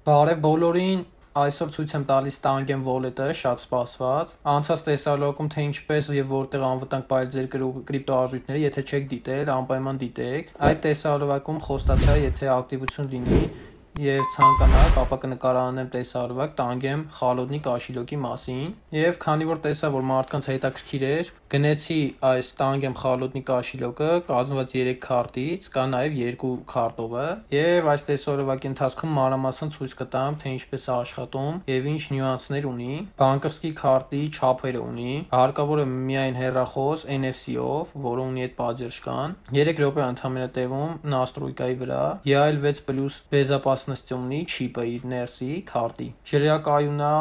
Բարև բոլորին, այսօր ցույց եմ տալիս Tangent Wallet-ը, շատ սպասված։ Անցած տեսարողակում թե ինչպես եւ որտեղ անվտանգ պահել ձեր կրիպտոարժույթները, եթե չեք դիտել, անպայման դիտեք։ Այդ տեսարողակում խոստացա, եթե ակտիվություն լինի եւ ցանկանաք, ապա կնկարանեմ տեսարվակ Tangent Xalodni կաշիլոկի մասին եւ քանի որ տեսա, որ մարդկանց հետաքրքիր էր, գնեցի այս Tangent Xalodni կաշիլոկը կազմված 3 քարտից, կա նաեւ 2 քարտովը եւ այս տեսարվակի ընթացքում մանրամասն ցույց կտամ, թե ինչպես է աշխատում եւ ինչ նյուանսներ ունի։ Բանկովսկի քարտի չափերը ունի, հարկավոր է միայն հեռախոս NFC-ով, որը ունի այդ պատժկան, 3 րոպե ընդամենը տևում նաստրոյկայի վրա, EAL6+ բեզապասնստյունի չիպը իր ներսի քարտի։ Ջրակայունա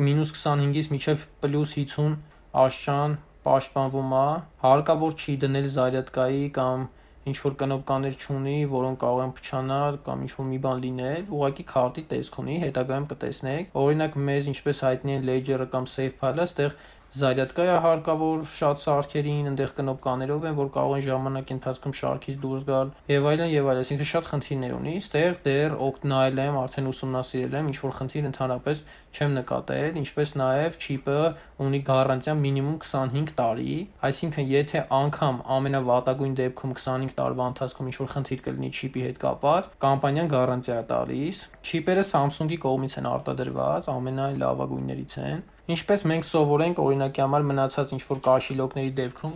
-25-ից մինչև +50 աշճան պաշտպանվում է, հարկավոր չի դնել զարյատկայի կամ ինչ-որ կնոպկաներ չունի, որոնք կարող են փչանալ կամ ինչ-որ մի բան լինել, ուղղակի քարտի տեսք ունի, հետագայում կտեսնեք։ Օրինակ մեզ ինչպես հայտնի են Ledger-ը կամ SafePal-ը, այստեղ զարյատկա է հարկավոր շատ սարքերին, այնտեղ կնոպկաներով են, որ կարող են ժամանակի ընթացքում շարքից դուրս գալ եւ այլն եւ այլն, այսինքն շատ խնդիրներ ունի, այստեղ դեռ նայել եմ, արդեն ուսումնասիրել եմ, ինչ-որ խնդիր ընդհանրապես չեմ նկատել, ինչպես նաեւ չիպը ունի գարանտիա մինիմում 25 տարի, այսինքն եթե անգամ ամենավատագույն դեպքում 25 տարվա ընթացքում ինչ-որ խնդիր կլինի չիպի հետ կապված, կամպանիան գարանտիա է տալիս։ Չիպերը Samsung-ի կողմից են արտադրված, ամենալավագույններից են։ Ինչպես մենք սովորենք, օրինակի համար մնացած ինչ-որ կաշիլոկների դեպքում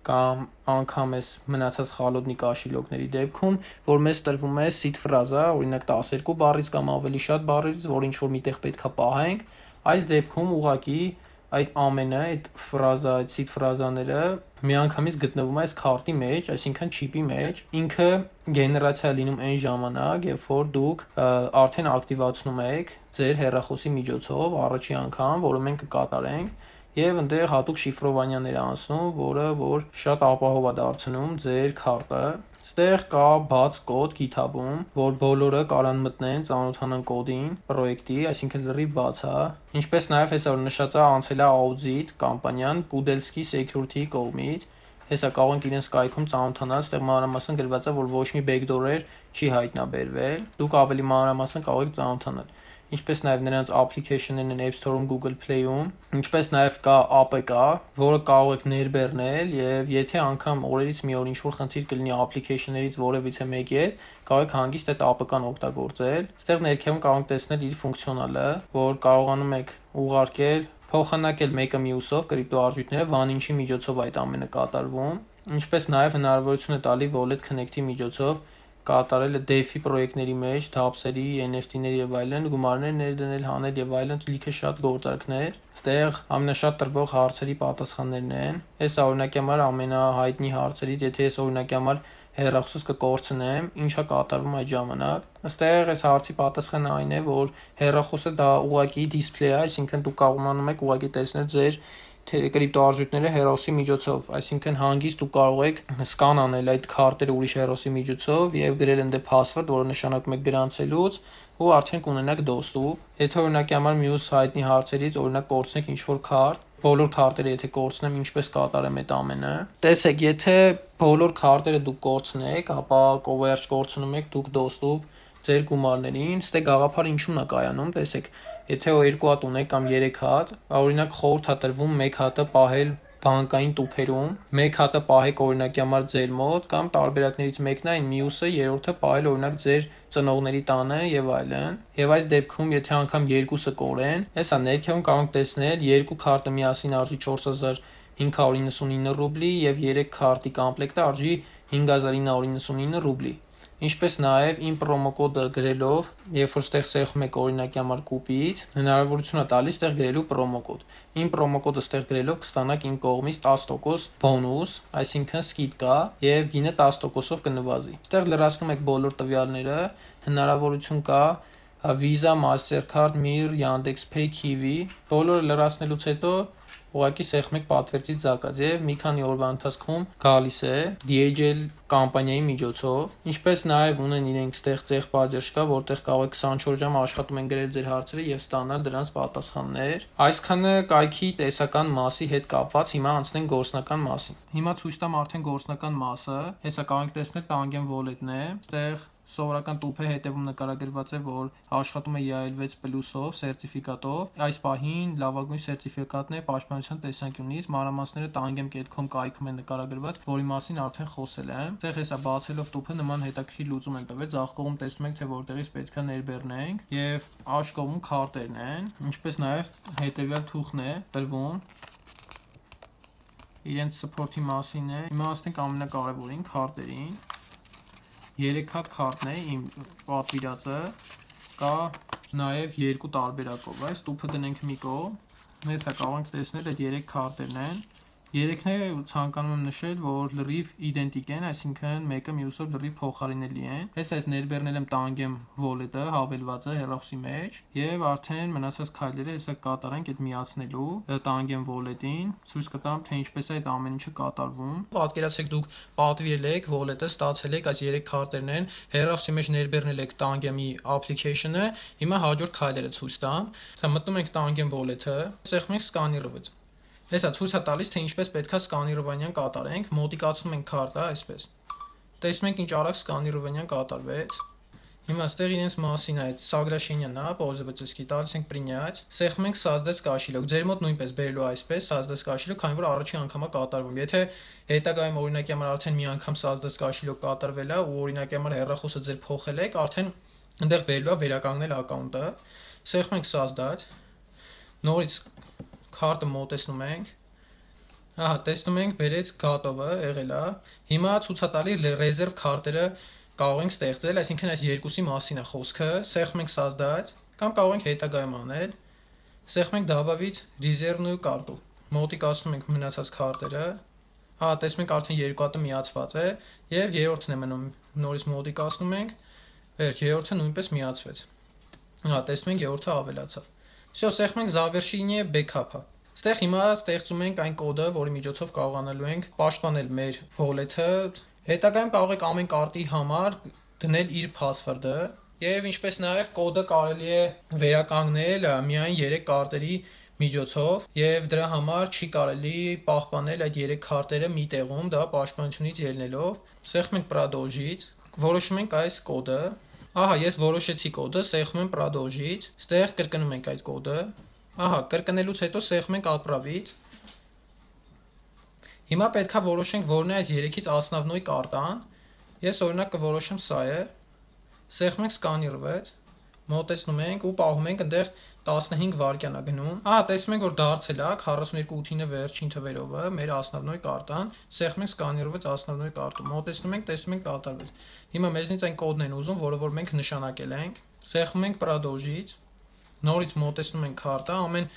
կամ անգամ էս մնացած Xalodni կաշիլոկների դեպքում, որ մեզ տրվում է seed phrase-ը, օրինակ 12 բառից կամ ավելի շատ բառերից, որ ինչ-որ միտեղ պետքա պահենք, այս դեպքում ուղղակի այդ ամենը, այդ ֆրազա, այդ seed phrase-ները միանգամից գտնվում է այս քարտի մեջ, այսինքն չիպի մեջ, ինքը գեներացիա լինում այն ժամանակ, երբ որ դուք արդեն ակտիվացնում եք ձեր հեռախոսի միջոցով առաջի անգամ, որը մենք կկատարենք, եւ այնտեղ հատուկ շիֆրովանիաներ անցնում, որը որ շատ ապահով է դարձնում ձեր քարտը։ Այստեղ կա բաց կոդ GitHub-ում, որ բոլորը կարան մտնեն, ծանոթանան կոդին, պրոյեկտի, այսինքն լրիվ բաց է։ Ինչպես նաեւ հեսա որ նշած է անցել է audit կամպանիան Kudelski Security-ի կողմից։ Հեսա կարող ենք իրենց կայքում ծանոթանալ, այստեղ մանրամասն գրված է, որ ոչ մի backdoor-եր չի հայտնաբերվել։ Դուք ավելի մանրամասն կարող եք ծանոթանալ։ Ինչպես նաև նրանց application-ներն են App Store-ում, Google Play-ում, ինչպես նաև կա APK, որը կարող եք ներբեռնել եւ եթե անգամ օրերից մի օր ինչ-որ խնդիր կլինի application-ներից որևիցե մեկի հետ, կարող եք հանգիստ այդ APK-ն օգտագործել։ Այստեղ ներքևում կարող եք տեսնել իր ֆունկցիոնալը, որ կարողանում եք ուղարկել, փոխանակել մեկը մյուսով կրիպտոարժույթները, Vantage-ի միջոցով այդ ամենը կատարվում, ինչպես նաև հնարավորություն է տալի Wallet Connect-ի միջոցով կատարել DeFi պրոյեկտների մեջ, դափսերի, NFT-ների եւ այլն, գումարներ ներդնել, հանել եւ այլն, լիքը շատ գործարքներ։ Այստեղ ամենաշատ տրվող հարցերի պատասխաններն են։ Այս օրինակի համար ամենահայտնի հարցերից, եթե ես օրինակի համար հեռախոսս կկորցնեմ, ինչա կատարվում այդ ժամանակ։ Այստեղ այս հարցի պատասխանը այն է, որ հեռախոսը դա ուղղակի դիսպլեյ է, այսինքն դուք կարողանում եք ուղղակի տեսնել ձեր կրիպտոարժույթները հեռախոսի միջոցով, այսինքն հանգիստ դուք կարող եք սկան անել այդ քարտերը ուրիշ հեռախոսի միջոցով եւ գրել ընդ password, որը նշանակում է գրանցելուց ու արդեն կունենաք դոստուպ։ Եթե օրինակի համար մյուս հայտնի հարցերից օրինակ կորցնեք ինչ-որ քարտ, բոլոր քարտերը եթե կորցնեմ, ինչպես կատարեմ այդ ամենը։ Տեսեք, եթե բոլոր քարտերը դուք կորցնեք, ապա կովերջ կորցնում եք դուք դոստուպ ձեր գումարներին, ստե գաղափարը ինչու՞մն է կայանում, տեսեք, եթե 2 հատ ունեք կամ 3 հատ, օրինակ խորհուրդ է տրվում 1 հատը պահել բանկային տուփերում, 1 հատը պահեք օրինակի համար ձեր մոտ կամ տարբերակներից մեկն է այն մյուսը, երրորդը պահել օրինակ ձեր ծնողների տանը եւ այլն։ Եվ այս դեպքում եթե անգամ երկուսը կորեն, հեսա ներքևում կարող եք տեսնել 2 քարտը միասին արժի 4599 ռուբլի եւ 3 քարտի կոմպլեկտը արժի 5999 ռուբլի։ Ինչպես նաև իմ պրոմոկոդը գրելով, երբ որ ստեղ սեղմում եք օրինակի համար կուպից, հնարավորություն է տալիս ստեղ գրելու պրոմոկոդ։ Իմ պրոմոկոդը ստեղ գրելով կստանաք իմ կողմից 10% բոնուս, այսինքն սկիզբկա եւ գինը 10%-ով կնվազի։ Ստեղ լրացնում եք բոլոր տվյալները, հնարավորություն կա Visa, Mastercard, Mir, Yandex.Pay, Kiwi, բոլորը լրացնելուց հետո ուղղակի սեղմեք պատվերցից զակած եւ մի քանի օրվա ընթացքում գալիս է DHL կամպանիայի միջոցով, ինչպես նաեւ ունեն իրենք ստեղ ցեղ պատժկա, որտեղ կարող եք 24 ժամ աշխատում են գրել ձեր հարցերը եւ ստանալ դրանց պատասխաններ։ Այսքանը կայքի տեսական մասի հետ կապված, հիմա անցնենք գործնական մասին։ Հիմա ցույց տամ արդեն գործնական մասը, հեսա կարող եք տեսնել Tangent Wallet-ն է, այդտեղ Սովորական տուփի հետևում նկարագրված է, որ աշխատում է EIL6 պլյուսով, սերտիֆիկատով։ Այս պահին լավագույն սերտիֆիկատն է պաշտպանության տեսանկյունից, մանրամասները tangem.com կայքում է նկարագրված, որի մասին արդեն խոսել եմ։ Այդտեղ հեսա բացելով տուփը նման հետաքրքիր լուծում են տվել, ձախ կողմ տեսնում եք, թե որտեղից պետք է ներբեռնենք, եւ աջ կողմում քարտերն են, ինչպես նաեւ հետեւյալ թուղթն է տրվում իրենց support-ի մասին է։ Հիմա ասենք ամենակարևորին քարտերին 3 հատ քարտն է իմ պատվիրածը, կա նաև երկու տարբերակով, այս տուփը դնենք մի կողմ, հեսա կարող ենք տեսնել այդ 3 քարտերն են, երեքն է ցանկանում եմ նշել, որ լրիվ իդենտիկ են, այսինքն մեկը մյուսով լրիվ փոխարինելի են։ Հեսա ես ներբեռնել եմ Tangem wallet-ը, հավելվածը հեռախոսի մեջ, եւ արդեն մնացած քայլերը հեսա կատարենք այդ միացնելու Tangem wallet-ին, ցույց կտամ, թե ինչպես է այդ ամեն ինչը կատարվում։ Պատկերացրեք դուք պատվիրել եք wallet-ը, ստացել եք այս 3 քարտերն են, հեռախոսի մեջ ներբեռնել եք Tangem-ի application-ը, հիմա հաջորդ քայլերը ցույց տամ։ Հեսա մտնում ենք Tangem wallet-ը, սեղմում ենք scanner-ը։ Հեսա ցույց է տալիս, թե ինչպես պետք է սկանիրովանյան կատարենք, մոտիկացնում ենք քարտը, այսպես։ Տեսնում ենք ինչ արագ սկանիրովանյան կատարվեց։ Հիմա այստեղ իրենց մասին է, այդ Սագրաշենյանն է, պոլզովателյսկի, տալիս ենք принять, սեղմում ենք создать կաշիլոկ։ Ձեր մոտ նույնպես բերելու այսպես создать կաշիլոկ, քանի որ առաջին անգամ է կատարվում։ Եթե հետագայում օրինակի համար արդեն մի անգամ создать կաշիլոկ կատարվել է ու օրինակի համար հեռախոսը ձեր փոխել եք, արդեն այնտեղ բերելու է վերականգնել ակաունտը։ Սեղմում ենք создать, նորից քարտը մոտեցնում ենք։ Ահա, տեսնում ենք, բերեց գատովը, եղել է։ Հիմա ցույց է տալի ռեզերվ քարտերը կարող ենք ստեղծել, այսինքն այս երկուսի մասին է խոսքը։ Սեղմում ենք создать, կամ կարող ենք հետագայում անել։ Սեղմում ենք добавить резервную карту։ Մոտիկացնում ենք մնացած քարտերը։ Ահա, տեսնում ենք արդեն երկու հատը միացված է, եւ երրորդն է մնում։ Նորից մոտիկացնում ենք։ Վերջ, երրորդը նույնպես միացվեց։ Ահա, տեսնում ենք երրորդը ավելացավ։ Всё, սեղմում ենք завершение backup-ը։ Այստեղ հիմա ստեղծում ենք այն կոդը, որի միջոցով կարողանալու ենք պաշտպանել մեր wallet-ը։ Հետագայում կարող եք ամեն կարտի համար դնել իր password-ը, եւ ինչպես նաեւ կոդը կարելի է վերականգնել միայն 3 կարտերի միջոցով, եւ դրա համար չի կարելի պահպանել այդ 3 քարտերը մի տեղում, դա պաշտպանությունից ելնելով։ Սեղմում ենք продолжить, որոշում ենք այս կոդը։ Ահա, ես որոշեցի կոդը, սեղմում եմ продолжить, այստեղ կրկնում ենք այդ կոդը։ Ահա, կրկնելուց հետո սեղմում ենք отправить։ Հիմա պետքա որոշենք որն է այս 3-ից основной կարտան։ Ես օրինակ կորոշեմ սա է։ Սեղմում ենք scanner-ը, մոտեցնում ենք ու պահում ենք այնտեղ 15 վայրկյան է գնում։ Ահա, տեսնում ենք, որ դարձել է 42-8-ը վերջին թվերովը, մեր основной կարտան։ Սեղմում ենք scanner-ը основной կարտը։ Մոտեցնում ենք, տեսնում ենք կատարվեց։ Հիմա մեզնից այն կոդն են ուզում, որը որ մենք նշանակել ենք։ Սեղմում ենք продолжить։ Նորից մոտեցնում ենք քարտը, ամեն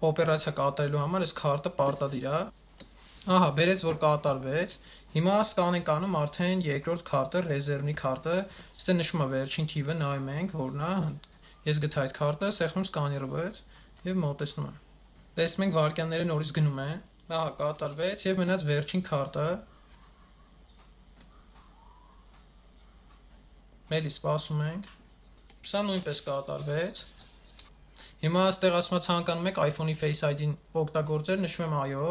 օպերացիա կատարելու համար այս քարտը պարտադիր է։ Ահա, բերեց որ կատարվեց։ Հիմա սկան ենք անում արդեն երկրորդ քարտը, ռեզերվնի քարտը, այստեղ նշում է վերջին թիվը, նայում ենք, որն է։ Ես գտա այդ քարտը, սեղմում scanner-ը եւ մոտեցնում եմ։ Տեսնում ենք վայրկյանները նորից գնում են։ Ահա, կատարվեց եւ մնաց վերջին քարտը։ Մելի սպասում ենք։ Սա նույնպես կատարվեց։ Հիմա այստեղ ասում է ցանկանում եք iPhone-ի Face ID-ն օգտագործել, նշում եմ այո։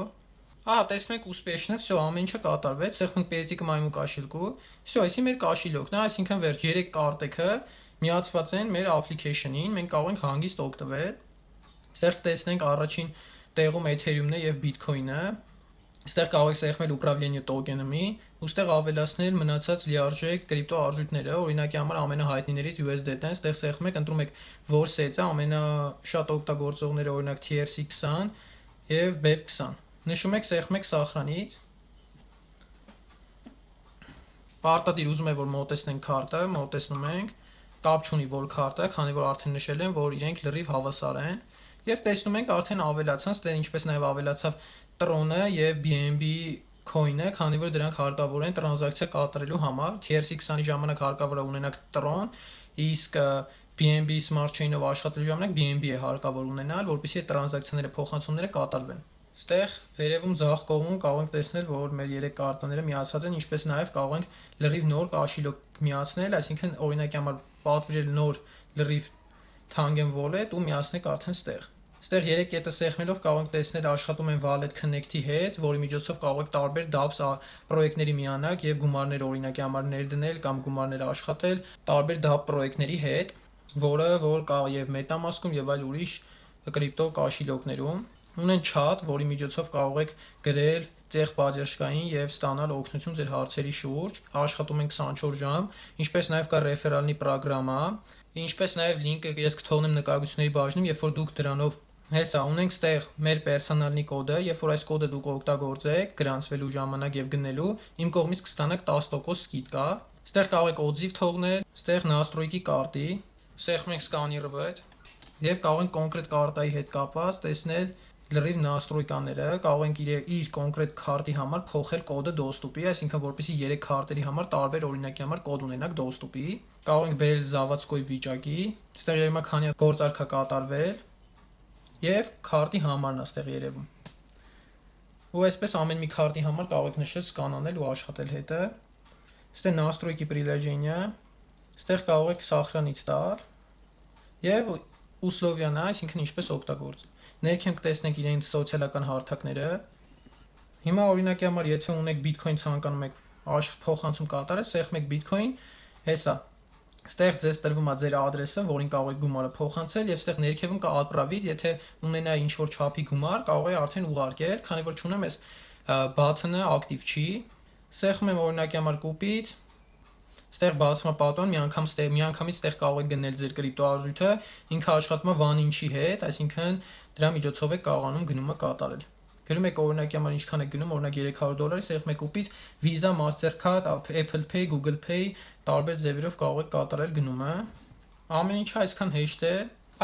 Ահա, տեսնում եք ուспешно, всё, ամեն ինչը կատարվեց, սեղմում ենք перейти մայմու կաշիլկու։ Всё, այսի մեր կաշիլոկն է, այսինքն վերջ 3 կարտեքը միացված են մեր application-ին, մենք կարող ենք հանգիստ օգտվել։ Այստեղ տեսնենք առաջին տեղում Ethereum-ն է եւ Bitcoin-ը։ Այստեղ կարող եք սեղմել управление տոկենը, ու այստեղ ավելացնել մնացած լիարժեք կրիպտո արժույթները, օրինակի համար ամենահայտնիներից USDT-ն, այստեղ սեղմում եք, ընտրում եք որ սեթը, ամենաշատ օգտագործողները օրինակ TRC20 եւ BEP20։ Նշում եք, սեղմում եք սախրանից։ Պարտադիր ուզում եք որ մոտեցնենք քարտը, մոտեցնում ենք, կապ չունի որ քարտը, քանի որ արդեն նշել եմ, որ իրենք լրիվ հավասար են, եւ տեսնում ենք արդեն ավելացած, դե ինչպես նաեւ ավելացավ Tron-ը եւ BNB coin-ը, քանի որ դրանք հարկավոր են տրանզակցիա կատարելու համար, TRC20-ի ժամանակ հարկավոր է ունենալ Tron, իսկ BNB Smart Chain-ով աշխատելու ժամանակ BNB է հարկավոր ունենալ, որպեսզի այդ տրանզակցիաները, փոխանցումները կատարվեն։ Այստեղ վերևում ձախ կողմում կարող ենք տեսնել, որ մեր 3 կարտաները միացած են, ինչպես նաև կարող ենք լրիվ նոր կաշիլոկ միացնել, այսինքն օրինակի համար պատվիրել նոր լրիվ Tangem wallet ու միացնեք արդեն այստեղ։ Այստեղ 3 կետը սեղմելով կարող ենք տեսնել աշխատում են Wallet Connect-ի հետ, որի միջոցով կարող եք տարբեր DApps պրոյեկտների միանալ եւ գումարներ օրինակի համար ներդնել կամ գումարներ աշխատել տարբեր DApp պրոյեկտների հետ, որ կա եւ MetaMask-ում եւ այլ ուրիշ կրիպտո կաշիլոկներում։ Ունեն chat, որի միջոցով կարող եք գրել տեղ բաժշկային եւ ստանալ օգնություն ձեր հարցերի շուրջ։ Աշխատում են 24 ժամ, ինչպես նաեւ կա ռեֆերալնի ծրագրամա, ինչպես նաեւ լինկը ես կթողնեմ նկարագրությունների բաժնում, երբ որ դուք դրանով հեսա ունենք ստեղ մեր պերսոնալնի կոդը, երբ որ այս կոդը դուք օգտագործեք գրանցվելու ժամանակ եւ գնելու, իմ կողմից կստանաք 10% սկիզբ։ Ստեղ կարող եք օձիվ թողնել, ստեղ настройки կարտի, սեղմենք սկաներով եւ կարող ենք կոնկրետ կարտայի հետ կապված տեսնել լրիվ настройկաները, կարող ենք իր կոնկրետ քարտի համար փոխել կոդը доступի, այսինքն որպեսզի 3 քարտերի համար տարբեր օրինակի համար կոդ ունենաք доступի, կարող ենք բերել заводской վիճակի, այստեղ երևում է քանի գործարքա կատարվել եւ քարտի համարն է այստեղ երևում։ Ու այսպես ամեն մի քարտի համար կարող եք նշել, սկանանել ու աշխատել հետը։ Այստեղ настройки приложения, այստեղ կարող եք սախրանից տալ եւ условия-ն, այսինքն ինչպես օգտագործել։ Ներքին կտեսնենք իրենց սոցիալական հարթակները։ Հիմա օրինակի համար, եթե ունեք Bitcoin ցանկանում եք փոխանցում կատարել, սեղմեք Bitcoin, հեսա։ Այստեղ ձեզ տրվում է ձեր ադրեսը, որին կարող եք գումարը փոխանցել եւ այստեղ ներքևում կա отправить, եթե ունենա ինչ-որ չափի գումար, կարող է արդեն ուղարկել, քանի որ չունեմ այս button-ը ակտիվ չի։ Սեղմում եմ օրինակի համար կուպից, այստեղ բացվում է պատոն, միանգամից այստեղ կարող եք գնել ձեր կրիպտոարժույթը, ինքը աշխատում է one-inch-ի հետ, այսինքն դրա միջոցով եք կարողանում գնումը կատարել։ Գրում եք օրինակի համար ինչքան եք գնում, օրինակ $300, սեղմում եք կուպից Visa, Mastercard, Apple Pay, Google Pay, տարբեր ձևերով կարող եք կատարել գնումը։ Ամեն ինչը այսքան հեշտ է,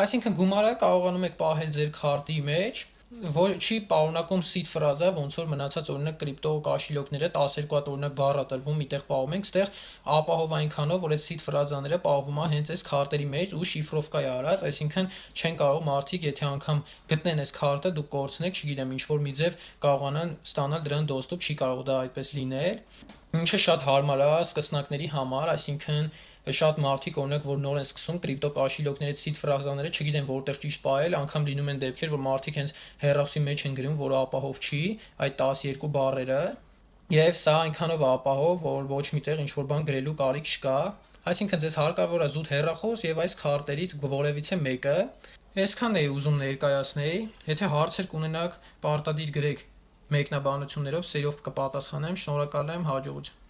այսինքն գումարը կարողանում եք պահել ձեր քարտի մեջ, որ չի պարունակում seed ֆրազա, ոնց որ մնացած օրինակ կրիպտո կաշիլոկները 12 հատ օրինակ բառ տրվում, միտեղ պահում ենք, այստեղ ապահով այնքանով, որ այդ seed ֆրազաները պահվում է հենց այս քարտերի մեջ ու շիֆրովկա է արած, այսինքն չեն կարող մարդիկ, եթե անգամ գտնեն այս քարտը, դուք կորցնեք, չգիտեմ, ինչ որ մի ձև կարողանան ստանալ դրան доступ, չի կարող դա այդպես լինել։ Ինչը շատ հարմար է սկսնակների համար, այսինքն շատ մարդիկ օրինակ որ նոր են սկսում կրիպտո կաշիլոկներից seed ֆրազաները չգիտեն որտեղ ճիշտ պահել, անգամ լինում են դեպքեր, որ մարդիկ հենց հեռախոսի մեջ են գրում, որը ապահով չի, այդ 12 բառերը, եւ սա այնքանով ապահով, որ ոչ միտեղ ինչ որ բան գրելու կարիք չկա, այսինքն ձեզ հարկավոր է զուտ հեռախոս եւ այս քարտերից որևիցե մեկը։ Այսքանն էի ուզում ներկայացնել, եթե հարցեր կունենաք, պարտադիր գրեք մեկնաբանություններով, սերով կպատասխանեմ, շնորհակալ եմ, հաջողություն։